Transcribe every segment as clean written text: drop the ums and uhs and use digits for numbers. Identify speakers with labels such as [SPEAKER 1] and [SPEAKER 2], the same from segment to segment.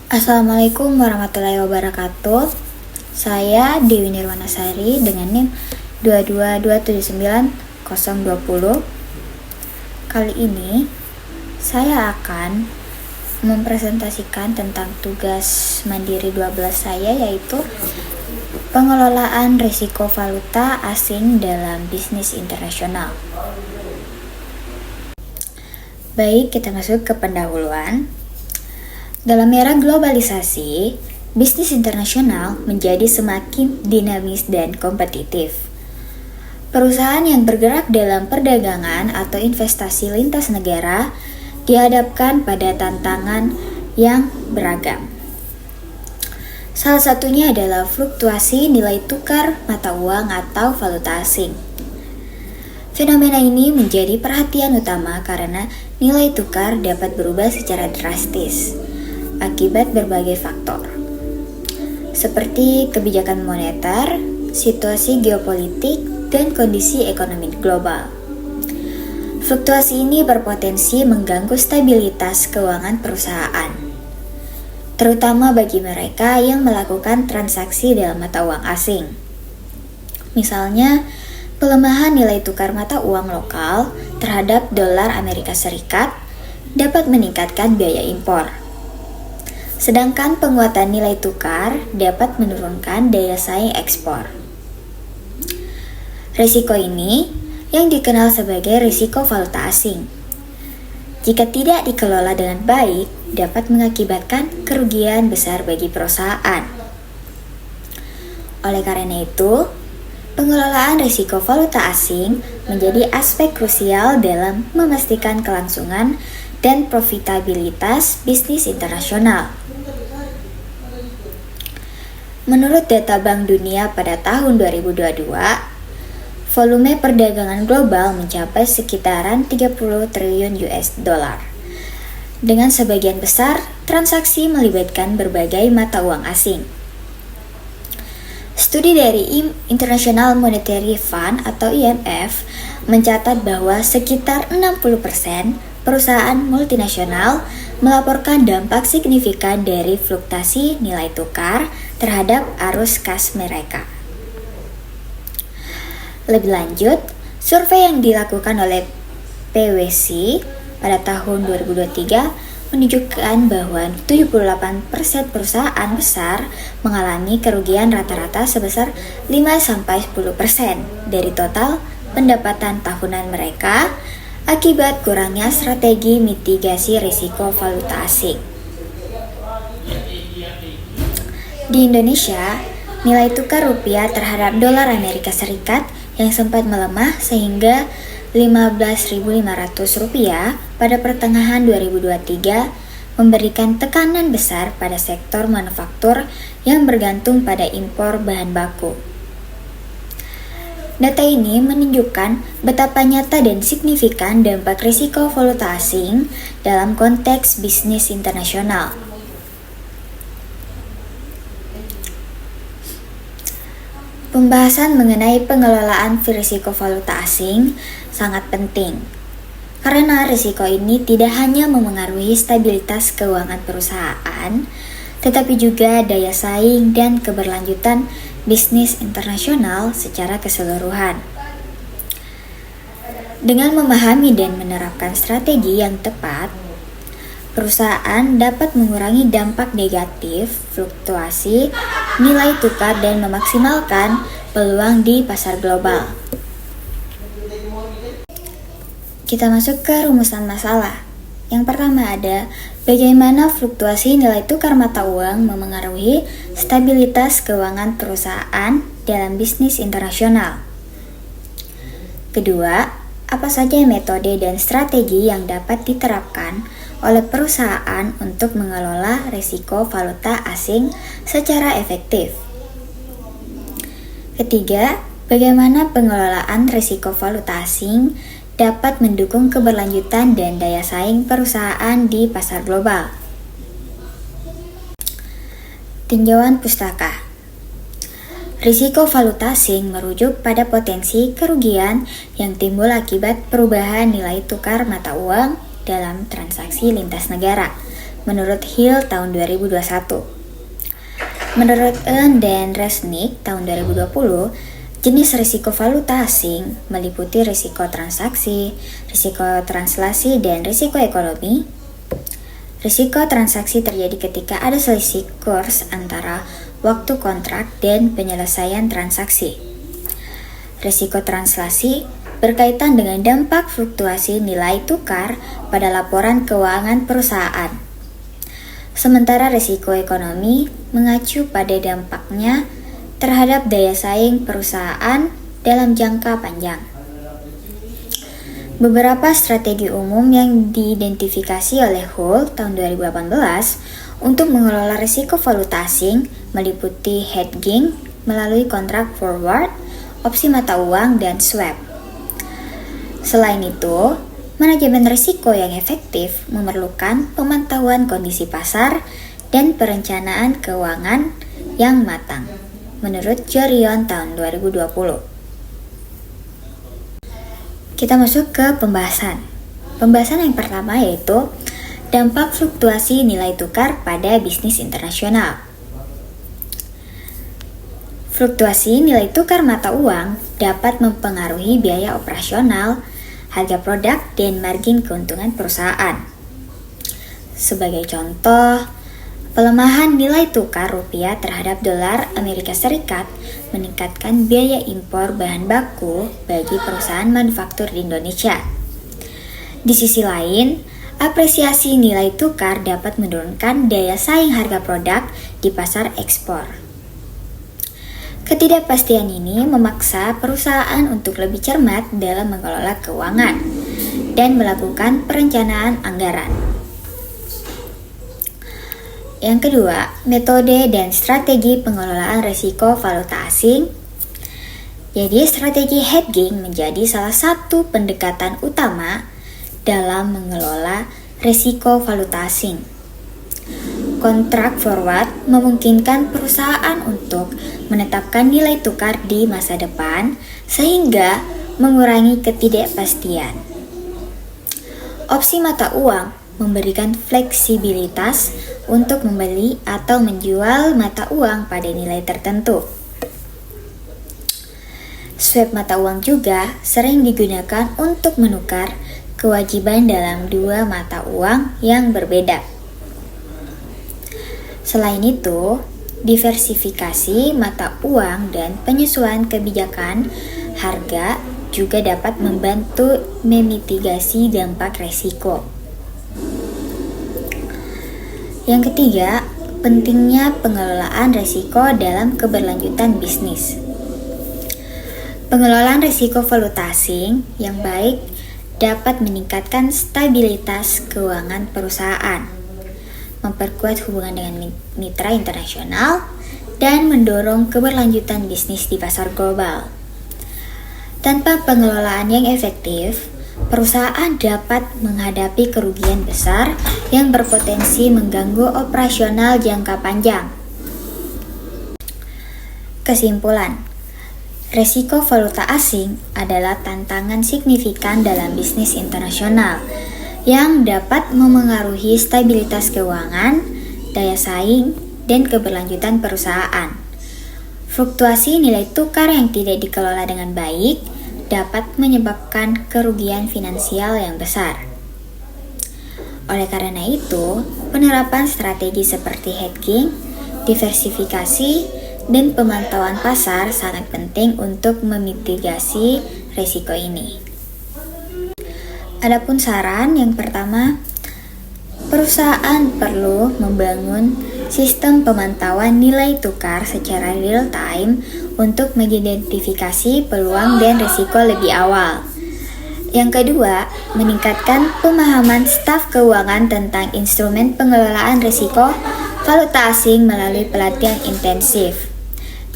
[SPEAKER 1] Assalamualaikum warahmatullahi wabarakatuh. Saya Dewi Nirwanasari dengan NIM 22279.020. Kali ini saya akan mempresentasikan tentang tugas mandiri 12 saya, yaitu pengelolaan risiko valuta asing dalam bisnis internasional. Baik, kita masuk ke pendahuluan. Dalam era globalisasi, bisnis internasional menjadi semakin dinamis dan kompetitif. Perusahaan yang bergerak dalam perdagangan atau investasi lintas negara dihadapkan pada tantangan yang beragam. Salah satunya adalah fluktuasi nilai tukar mata uang atau valuta asing. Fenomena ini menjadi perhatian utama karena nilai tukar dapat berubah secara drastis akibat berbagai faktor, seperti kebijakan moneter, situasi geopolitik, dan kondisi ekonomi global. Fluktuasi ini berpotensi mengganggu stabilitas keuangan perusahaan, terutama bagi mereka yang melakukan transaksi dalam mata uang asing. Misalnya, pelemahan nilai tukar mata uang lokal terhadap dolar Amerika Serikat dapat meningkatkan biaya impor. Sedangkan penguatan nilai tukar dapat menurunkan daya saing ekspor. Risiko ini yang dikenal sebagai risiko valuta asing, jika tidak dikelola dengan baik, dapat mengakibatkan kerugian besar bagi perusahaan. Oleh karena itu, pengelolaan risiko valuta asing menjadi aspek krusial dalam memastikan kelangsungan dan profitabilitas bisnis internasional. Menurut data Bank Dunia pada tahun 2022, volume perdagangan global mencapai sekitaran 30 triliun US dollar. Dengan sebagian besar transaksi melibatkan berbagai mata uang asing. Studi dari International Monetary Fund atau IMF mencatat bahwa sekitar 60% perusahaan multinasional melaporkan dampak signifikan dari fluktuasi nilai tukar terhadap arus kas mereka. Lebih lanjut, survei yang dilakukan oleh PwC pada tahun 2023 menunjukkan bahwa 78% perusahaan besar mengalami kerugian rata-rata sebesar 5-10% dari total pendapatan tahunan mereka akibat kurangnya strategi mitigasi risiko valuta asing. Di Indonesia, nilai tukar rupiah terhadap dolar Amerika Serikat yang sempat melemah sehingga Rp15.500 pada pertengahan 2023 memberikan tekanan besar pada sektor manufaktur yang bergantung pada impor bahan baku. Data ini menunjukkan betapa nyata dan signifikan dampak risiko valuta asing dalam konteks bisnis internasional. Pembahasan mengenai pengelolaan risiko valuta asing sangat penting, karena risiko ini tidak hanya memengaruhi stabilitas keuangan perusahaan, tetapi juga daya saing dan keberlanjutan bisnis internasional secara keseluruhan. Dengan memahami dan menerapkan strategi yang tepat, perusahaan dapat mengurangi dampak negatif fluktuasi nilai tukar dan memaksimalkan peluang di pasar global. Kita masuk ke rumusan masalah. Yang pertama ada bagaimana fluktuasi nilai tukar mata uang memengaruhi stabilitas keuangan perusahaan dalam bisnis internasional. Kedua, apa saja metode dan strategi yang dapat diterapkan oleh perusahaan untuk mengelola risiko valuta asing secara efektif. Ketiga, bagaimana pengelolaan risiko valuta asing dapat mendukung keberlanjutan dan daya saing perusahaan di pasar global. Tinjauan pustaka. Risiko valuta asing merujuk pada potensi kerugian yang timbul akibat perubahan nilai tukar mata uang dalam transaksi lintas negara, menurut Hill tahun 2021. Menurut Eun dan Resnick tahun 2020, jenis risiko valuta asing meliputi risiko transaksi, risiko translasi, dan risiko ekonomi. Risiko transaksi terjadi ketika ada selisih kurs antara waktu kontrak dan penyelesaian transaksi. Risiko translasi berkaitan dengan dampak fluktuasi nilai tukar pada laporan keuangan perusahaan. Sementara risiko ekonomi mengacu pada dampaknya terhadap daya saing perusahaan dalam jangka panjang. Beberapa strategi umum yang diidentifikasi oleh Hull tahun 2018 untuk mengelola risiko valuta asing meliputi hedging melalui kontrak forward, opsi mata uang, dan swap. Selain itu, manajemen risiko yang efektif memerlukan pemantauan kondisi pasar dan perencanaan keuangan yang matang, menurut Jorion tahun 2020. Kita masuk ke pembahasan. Pembahasan yang pertama yaitu dampak fluktuasi nilai tukar pada bisnis internasional. Fluktuasi nilai tukar mata uang dapat mempengaruhi biaya operasional, harga produk, dan margin keuntungan perusahaan. Sebagai contoh, pelemahan nilai tukar rupiah terhadap dolar Amerika Serikat meningkatkan biaya impor bahan baku bagi perusahaan manufaktur di Indonesia. Di sisi lain, apresiasi nilai tukar dapat menurunkan daya saing harga produk di pasar ekspor. Ketidakpastian ini memaksa perusahaan untuk lebih cermat dalam mengelola keuangan dan melakukan perencanaan anggaran. Yang kedua, metode dan strategi pengelolaan risiko valuta asing. Jadi, strategi hedging menjadi salah satu pendekatan utama dalam mengelola risiko valuta asing. Kontrak forward memungkinkan perusahaan untuk menetapkan nilai tukar di masa depan sehingga mengurangi ketidakpastian. Opsi mata uang memberikan fleksibilitas untuk membeli atau menjual mata uang pada nilai tertentu. Swap mata uang juga sering digunakan untuk menukar kewajiban dalam dua mata uang yang berbeda. Selain itu, diversifikasi mata uang dan penyesuaian kebijakan harga juga dapat membantu memitigasi dampak resiko. Yang ketiga, pentingnya pengelolaan risiko dalam keberlanjutan bisnis. Pengelolaan risiko valuta asing yang baik dapat meningkatkan stabilitas keuangan perusahaan, memperkuat hubungan dengan mitra internasional, dan mendorong keberlanjutan bisnis di pasar global. Tanpa pengelolaan yang efektif, perusahaan dapat menghadapi kerugian besar yang berpotensi mengganggu operasional jangka panjang. Kesimpulan, risiko valuta asing adalah tantangan signifikan dalam bisnis internasional yang dapat memengaruhi stabilitas keuangan, daya saing, dan keberlanjutan perusahaan. Fluktuasi nilai tukar yang tidak dikelola dengan baik dapat menyebabkan kerugian finansial yang besar. Oleh karena itu, penerapan strategi seperti hedging, diversifikasi, dan pemantauan pasar sangat penting untuk memitigasi risiko ini. Adapun saran yang pertama, perusahaan perlu membangun sistem pemantauan nilai tukar secara real time untuk mengidentifikasi peluang dan risiko lebih awal. Yang kedua, meningkatkan pemahaman staf keuangan tentang instrumen pengelolaan risiko valuta asing melalui pelatihan intensif.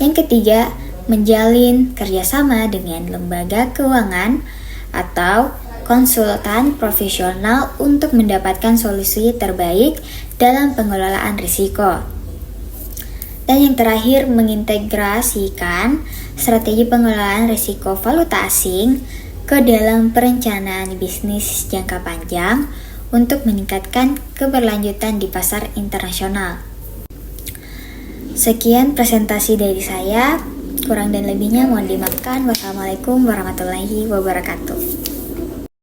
[SPEAKER 1] Yang ketiga, menjalin kerjasama dengan lembaga keuangan atau konsultan profesional untuk mendapatkan solusi terbaik dalam pengelolaan risiko. Dan yang terakhir, mengintegrasikan strategi pengelolaan risiko valuta asing ke dalam perencanaan bisnis jangka panjang untuk meningkatkan keberlanjutan di pasar internasional. Sekian presentasi dari saya, kurang dan lebihnya mohon dimaafkan. Wassalamualaikum warahmatullahi wabarakatuh.